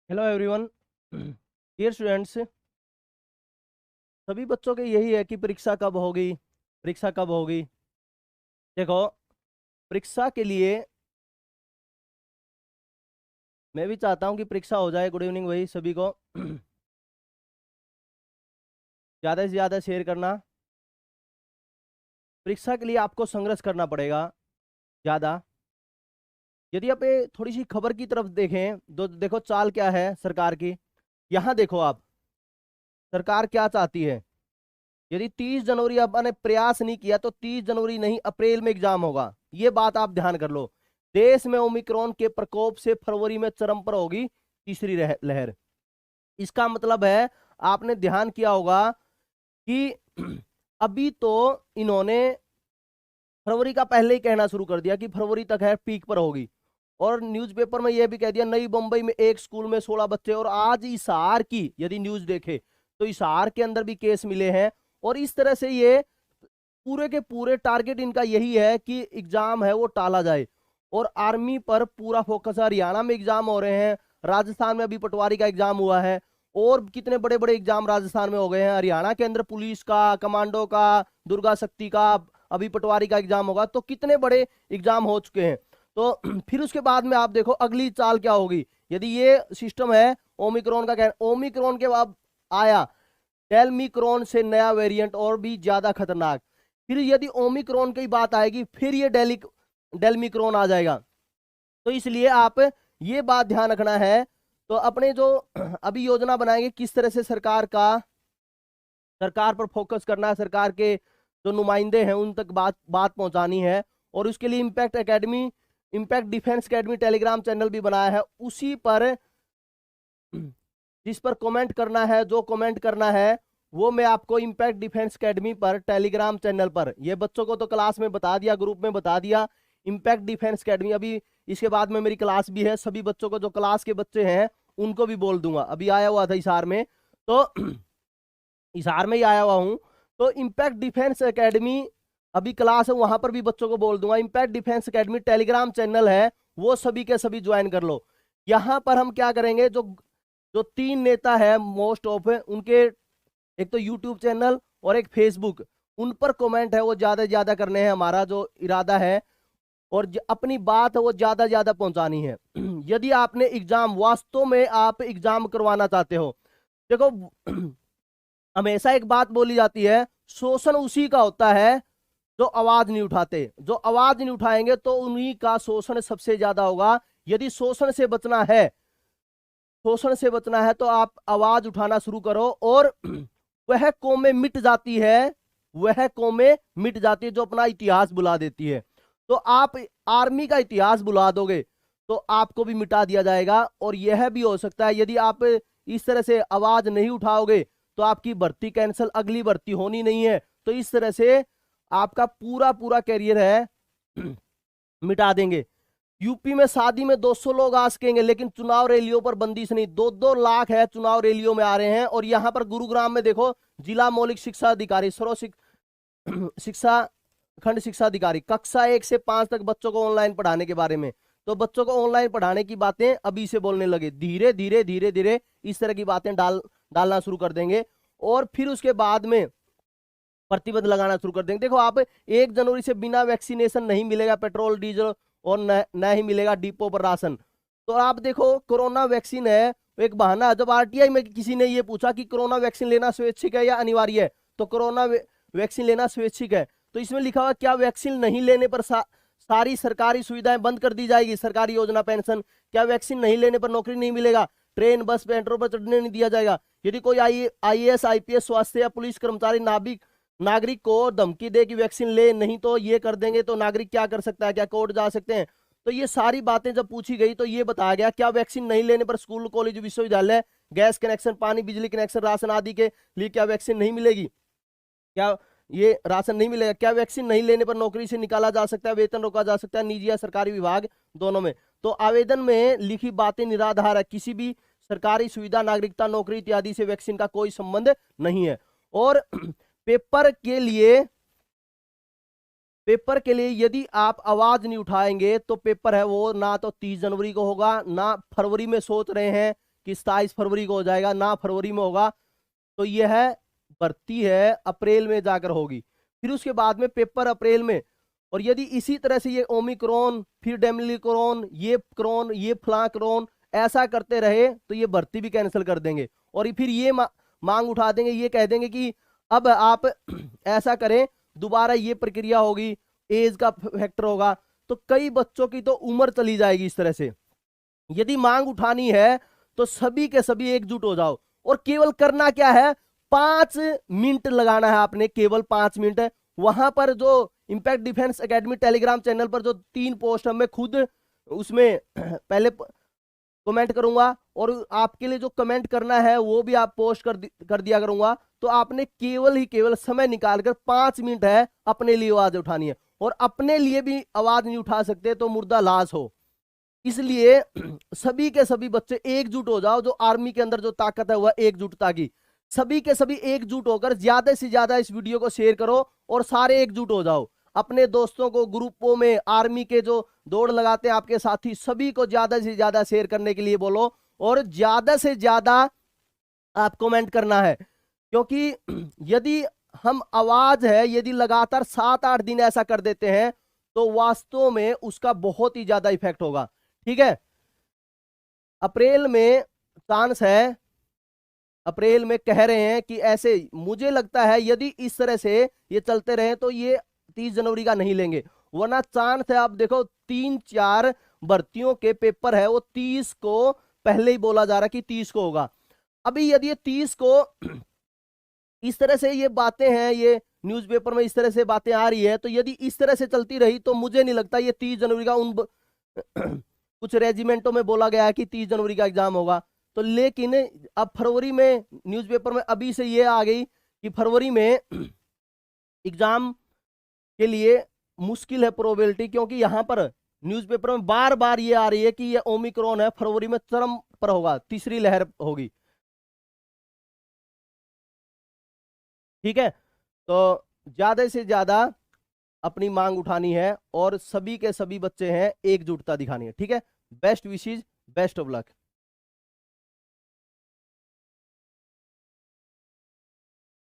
Hello everyone. Dear students, सभी बच्चों के यही है कि परीक्षा कब होगी, परीक्षा कब होगी। देखो, परीक्षा के लिए मैं भी चाहता हूं कि परीक्षा हो जाए। गुड इवनिंग भाई सभी को। ज़्यादा से ज़्यादा शेयर करना। परीक्षा के लिए आपको संघर्ष करना पड़ेगा ज़्यादा। यदि आप ये थोड़ी सी खबर की तरफ देखें तो देखो चाल क्या है सरकार की। यहाँ देखो आप, सरकार क्या चाहती है। यदि 30 जनवरी आपने प्रयास नहीं किया तो 30 जनवरी नहीं, अप्रैल में एग्जाम होगा। ये बात आप ध्यान कर लो। देश में ओमिक्रॉन के प्रकोप से फरवरी में चरम पर होगी तीसरी लहर। इसका मतलब है, आपने ध्यान किया होगा कि अभी तो इन्होंने फरवरी का पहले ही कहना शुरू कर दिया कि फरवरी तक है पीक पर होगी। और न्यूज़पेपर में यह भी कह दिया नई मुंबई में एक स्कूल में 16 बच्चे। और आज हिसार की यदि न्यूज देखे तो हिसार के अंदर भी केस मिले हैं। और इस तरह से ये पूरे के पूरे टारगेट इनका यही है कि एग्जाम है वो टाला जाए। और आर्मी पर पूरा फोकस है। हरियाणा में एग्जाम हो रहे हैं, राजस्थान में अभी पटवारी का एग्जाम हुआ है, और कितने बड़े बड़े एग्जाम राजस्थान में हो गए हैं। हरियाणा के अंदर पुलिस का, कमांडो का, दुर्गा शक्ति का, अभी पटवारी का एग्जाम होगा। तो कितने बड़े एग्जाम हो चुके हैं। तो फिर उसके बाद में आप देखो अगली चाल क्या होगी। यदि ये सिस्टम है ओमिक्रॉन का, क्या ओमिक्रॉन के बाद आया डेल्मिक्रॉन से नया वेरिएंट और भी ज्यादा खतरनाक। फिर यदि ओमिक्रॉन की बात आएगी फिर ये डेल्मिक्रॉन आ जाएगा। तो इसलिए आप ये बात ध्यान रखना है। तो अपने जो अभी योजना बनाएंगे किस तरह से सरकार पर फोकस करना है, सरकार के जो नुमाइंदे हैं उन तक बात बात पहुंचानी है। और उसके लिए impact defence academy Telegram channel भी बनाया है। उसी पर जिस पर कमेंट करना है, जो कमेंट करना है वो मैं आपको इम्पैक्ट डिफेंस एकेडमी पर टेलीग्राम चैनल पर, ये बच्चों को तो क्लास में बता दिया, ग्रुप में बता दिया। इम्पैक्ट डिफेंस एकेडमी अभी इसके बाद में मेरी क्लास भी है। सभी बच्चों को, जो क्लास के बच्चे हैं उनको भी बोल दूंगा। अभी आया हुआ था हिसार में, तो हिसार में ही आया हुआ हूं। तो इम्पैक्ट डिफेंस एकेडमी अभी क्लास है, वहां पर भी बच्चों को बोल दूंगा। Impact defence academy Telegram channel है, वो सभी के सभी ज्वाइन कर लो। यहां पर हम क्या करेंगे, जो जो 3 नेता है मोस्ट ऑफ उनके, एक तो यूट्यूब चैनल और एक फेसबुक, उन पर कमेंट है वो ज्यादा से ज्यादा करने हैं, हमारा जो इरादा है। और अपनी बात है वो ज्यादा ज्यादा पहुंचानी है। यदि आपने एग्जाम, वास्तव में आप एग्जाम करवाना चाहते हो, देखो हमेशा एक बात बोली जाती है, शोषण उसी का होता है जो आवाज नहीं उठाते। जो आवाज नहीं उठाएंगे तो उन्हीं का शोषण सबसे ज्यादा होगा। यदि शोषण से बचना है तो आप आवाज उठाना शुरू करो। और वह कौमें मिट जाती है, वह कौमें मिट जाती है जो अपना इतिहास बुला देती है। तो आप आर्मी का इतिहास बुला दोगे तो आपको भी मिटा दिया जाएगा। और यह भी हो सकता है यदि आप इस तरह से आवाज नहीं उठाओगे तो आपकी भर्ती कैंसिल, अगली भर्ती होनी नहीं है। तो इस तरह से आपका पूरा पूरा कैरियर है मिटा देंगे। यूपी में शादी में 200 लोग आ सकेंगे लेकिन चुनाव रैलियों पर बंदिश नहीं। 2-2 लाख है चुनाव रैलियों में आ रहे हैं। और यहां पर गुरुग्राम में देखो, जिला मौलिक शिक्षा अधिकारी, शिक्षा खंड शिक्षा अधिकारी, कक्षा 1 से 5 तक बच्चों को ऑनलाइन पढ़ाने के बारे में। तो बच्चों को ऑनलाइन पढ़ाने की बातें अभी से बोलने लगे। धीरे धीरे धीरे धीरे इस तरह की बातें डालना शुरू कर देंगे। और फिर उसके बाद में प्रतिबंध लगाना शुरू कर देंगे। देखो आप, 1 जनवरी से बिना वैक्सीनेशन नहीं मिलेगा पेट्रोल डीजल, और न ही मिलेगा डिपो पर राशन। तो आप देखो, कोरोना वैक्सीन है एक बहाना। जब आरटीआई में किसी ने ये पूछा कि कोरोना वैक्सीन लेना स्वैच्छिक है या अनिवार्य है, तो कोरोना वैक्सीन लेना स्वैच्छिक है। तो इसमें लिखा हुआ क्या वैक्सीन नहीं लेने पर सारी सरकारी सुविधाएं बंद कर दी जाएगी, सरकारी योजना, पेंशन। क्या वैक्सीन नहीं लेने पर नौकरी नहीं मिलेगा, ट्रेन बस मेट्रो पर चढ़ने नहीं दिया जाएगा। यदि कोई आईएएस आईपीएस स्वास्थ्य या पुलिस कर्मचारी नागरिक को धमकी दे कि वैक्सीन ले, नहीं तो ये कर देंगे, तो नागरिक क्या कर सकता है, क्या कोर्ट जा सकते हैं। तो ये सारी बातें जब पूछी गई तो ये बताया गया क्या वैक्सीन नहीं लेने पर स्कूल, कॉलेज, विश्वविद्यालय, गैस कनेक्शन, पानी, बिजली कनेक्शन, राशन आदि के लिए क्या वैक्सीन नहीं मिलेगी, क्या ये राशन नहीं मिलेगा। क्या वैक्सीन नहीं लेने पर नौकरी से निकाला जा सकता है, वेतन रोका जा सकता है, निजी या सरकारी विभाग दोनों में। तो आवेदन में लिखी बातें निराधार है, किसी भी सरकारी सुविधा, नागरिकता, नौकरी इत्यादि से वैक्सीन का कोई संबंध नहीं है। और पेपर के लिए यदि आप आवाज नहीं उठाएंगे तो पेपर है वो ना तो 30 जनवरी को होगा, ना फरवरी में सोच रहे हैं कि 27 फरवरी को हो जाएगा, ना फरवरी में होगा। तो यह है भर्ती है अप्रैल में जाकर होगी, फिर उसके बाद में पेपर अप्रैल में। और यदि इसी तरह से ये ओमिक्रॉन, फिर डेमिक्रॉन, ये क्रोन, ये फ्लाक्रोन ऐसा करते रहे तो ये भर्ती भी कैंसिल कर देंगे। और फिर ये मांग उठा देंगे, ये कह देंगे कि अब आप ऐसा करें, दोबारा ये प्रक्रिया होगी, एज का फैक्टर होगा, तो कई बच्चों की तो उम्र चली जाएगी इस तरह से। यदि मांग उठानी है तो सभी के सभी एकजुट हो जाओ, और केवल करना क्या है, 5 मिनट लगाना है आपने, केवल 5 मिनट है। वहां पर जो impact defence academy Telegram channel पर जो 3 पोस्ट मैं खुद उसमें पहले कमेंट करूंगा, और आपके लिए जो कमेंट करना है वो भी आप पोस्ट कर दिया करूंगा। तो आपने केवल समय निकालकर 5 मिनट है अपने लिए आवाज उठानी है, और अपने लिए भी आवाज नहीं उठा सकते तो मुर्दा लाश हो। इसलिए सभी के सभी बच्चे एकजुट हो जाओ, जो आर्मी के अंदर जो ताकत है वह एकजुटता की। सभी के सभी एकजुट होकर ज्यादा से ज्यादा इस वीडियो को शेयर करो, और सारे एकजुट हो जाओ। अपने दोस्तों को ग्रुपों में, आर्मी के जो दौड़ लगाते हैं आपके साथी, सभी को ज्यादा से ज्यादा शेयर करने के लिए बोलो, और ज्यादा से ज्यादा आप कमेंट करना है। क्योंकि यदि हम आवाज है, यदि लगातार 7-8 दिन ऐसा कर देते हैं तो वास्तव में उसका बहुत ही ज्यादा इफेक्ट होगा। ठीक है, अप्रैल में चांस है, अप्रैल में कह रहे हैं कि ऐसे, मुझे लगता है यदि इस तरह से ये चलते रहे तो ये 30 जनवरी का नहीं लेंगे, वरना चांस है। आप देखो 3-4 भर्तियों के पेपर है, वो 30 को पहले ही बोला जा रहा है कि 30 को होगा। अभी यदि ये 30 को इस तरह से ये बातें हैं, ये न्यूज़पेपर में इस तरह से बातें आ रही है, तो यदि इस तरह से चलती रही तो मुझे नहीं लगता ये 30 जनवरी का उन कुछ रेजिमेंटों में बोला गया है कि 30 जनवरी का एग्जाम होगा। तो लेकिन अब फरवरी में न्यूज़पेपर में अभी से ये आ गई कि फरवरी में एग्जाम के लिए मुश्किल है प्रोबेबिलिटी, क्योंकि यहां पर न्यूज़पेपर में बार बार ये आ रही है कि ये ओमिक्रॉन है, फरवरी में चरम पर होगा, तीसरी लहर होगी। ठीक है, तो ज्यादा से ज्यादा अपनी मांग उठानी है, और सभी के सभी बच्चे हैं एकजुटता दिखानी है। ठीक है, best wishes, best of luck.